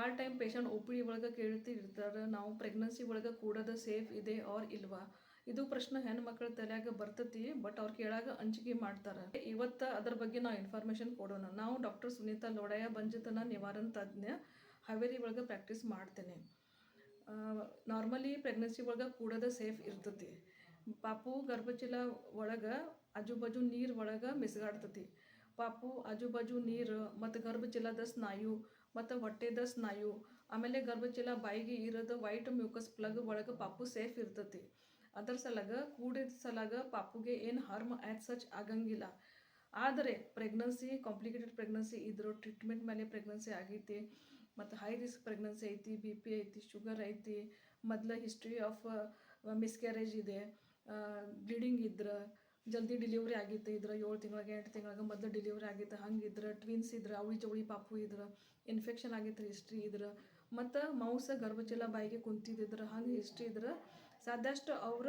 ಭಾಳ time patient O P D ಒಳಗೆ ಕೇಳ್ತಿರ್ತಾರೆ, ನಾವು ಪ್ರೆಗ್ನೆನ್ಸಿ ಒಳಗೆ ಕೂಡೋದು ಸೇಫ್ ಇದೆ ಆರ್ ಇಲ್ವಾ. ಇದು ಪ್ರಶ್ನೆ ಹೆಣ್ಮಕ್ಳ ತಲೆಯಾಗ ಬರ್ತೈತಿ, ಬಟ್ ಅವ್ರು ಕೇಳಾಗ ಅಂಜಿಕೆ ಮಾಡ್ತಾರೆ. ಇವತ್ತು ಅದ್ರ ಬಗ್ಗೆ ನಾವು ಇನ್ಫಾರ್ಮೇಷನ್ ಕೊಡೋಣ. ನಾವು ಡಾಕ್ಟರ್ ಸುನೀತಾ ಲೋಡಾಯ, ಬಂಜತನ ನಿವಾರಣ ತಜ್ಞ, ಹಾವೇರಿ ಒಳಗೆ ಪ್ರಾಕ್ಟೀಸ್ ಮಾಡ್ತೇನೆ. ನಾರ್ಮಲಿ ಪ್ರೆಗ್ನೆನ್ಸಿ ಒಳಗೆ ಕೂಡೋದು ಸೇಫ್ ಇರ್ತೈತಿ. ಪಾಪು ಗರ್ಭಚೀಲ ಒಳಗೆ ಆಜುಬಾಜು ನೀರು ಒಳಗೆ ಮಿಸ್ಗಾಡ್ತೈತಿ. ಪಾಪು ಆಜುಬಾಜು ನೀರು ಮತ್ತು ಗರ್ಭಚೀಲದ ಸ್ನಾಯು ಮತ್ತು ಹೊಟ್ಟೆದ ಸ್ನಾಯು, ಆಮೇಲೆ ಗರ್ಭಚೀಲ ಬಾಯಿಗೆ ಇರೋದು ವೈಟ್ ಮ್ಯೂಕಸ್ ಪ್ಲಗ್ ಒಳಗೆ ಪಾಪು ಸೇಫ್ ಇರ್ತೈತಿ. ಅದರ ಸಲಾಗ ಕೂಡಿದ ಸಲಾಗ ಪಾಪುಗೆ ಏನು ಹಾರ್ಮ್ ಆ್ಯಸ್ ಸಚ್ ಆಗಂಗಿಲ್ಲ. ಆದರೆ ಪ್ರೆಗ್ನೆನ್ಸಿ ಕಾಂಪ್ಲಿಕೇಟೆಡ್ ಪ್ರೆಗ್ನೆನ್ಸಿ ಇದ್ರು, ಟ್ರೀಟ್ಮೆಂಟ್ ಮೇಲೆ ಪ್ರೆಗ್ನೆನ್ಸಿ ಆಗೈತಿ ಮತ್ತು ಹೈ ರಿಸ್ಕ್ ಪ್ರೆಗ್ನೆನ್ಸಿ ಐತಿ, BP ಐತಿ, ಶುಗರ್ ಐತಿ, ಮೊದಲ ಹಿಸ್ಟ್ರಿ ಆಫ್ ಮಿಸ್ಕ್ಯಾರೇಜ್ ಇದೆ, ಬ್ಲೀಡಿಂಗ್ ಇದ್ರೆ, ಜಲ್ದಿ ಡಿಲಿವರಿ ಆಗಿತ್ತು ಇದ್ರೆ 7 ತಿಂಗಳಿಗೆ 8 ತಿಂಗಳಿಗೆ ಮೊದಲು ಡಿಲಿವರಿ ಆಗಿತ್ತು, ಹಂಗಿದ್ರೆ ಟ್ವಿನ್ಸ್ ಇದ್ರೆ, ಅವಳಿ ಜವಳಿ ಪಾಪು ಇದ್ರೆ, ಇನ್ಫೆಕ್ಷನ್ ಆಗಿತ್ತು ಹಿಸ್ಟ್ರಿ ಇದ್ರೆ, ಮತ್ತು ಮೌಸ ಗರ್ಭಚೀಲ ಬಾಯಿಗೆ ಕುಂತಿದ್ರೆ, ಹಂಗೆ ಹಿಸ್ಟ್ರಿ ಇದ್ರೆ ಸಾಧ್ಯಷ್ಟು ಅವ್ರ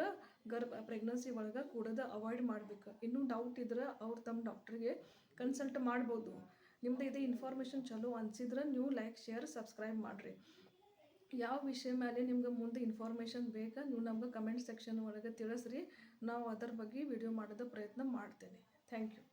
ಪ್ರೆಗ್ನೆನ್ಸಿ ಒಳಗೆ ಕೂಡೋದು ಅವಾಯ್ಡ್ ಮಾಡ್ಬೇಕು. ಇನ್ನೂ ಡೌಟ್ ಇದ್ರೆ ಅವ್ರು ತಮ್ಮ ಡಾಕ್ಟ್ರಿಗೆ ಕನ್ಸಲ್ಟ್ ಮಾಡ್ಬೋದು. ನಿಮ್ದು ಇದು ಇನ್ಫಾರ್ಮೇಷನ್ ಚಲೋ ಅನಿಸಿದ್ರೆ ನೀವು ಲೈಕ್, ಶೇರ್, ಸಬ್ಸ್ಕ್ರೈಬ್ ಮಾಡಿರಿ. ಯಾವ ವಿಷಯ ಮೇಲೆ ನಿಮ್ಗೆ ಮುಂದೆ ಇನ್ಫಾರ್ಮೇಷನ್ ಬೇಕಾ ನೀವು ನಮ್ಗೆ ಕಮೆಂಟ್ ಸೆಕ್ಷನ್ ಒಳಗೆ ತಿಳಿಸ್ರಿ. ನಾವು ಅದರ ಬಗ್ಗೆ ವಿಡಿಯೋ ಮಾಡೋದು ಪ್ರಯತ್ನ ಮಾಡ್ತೇನೆ. Thank you.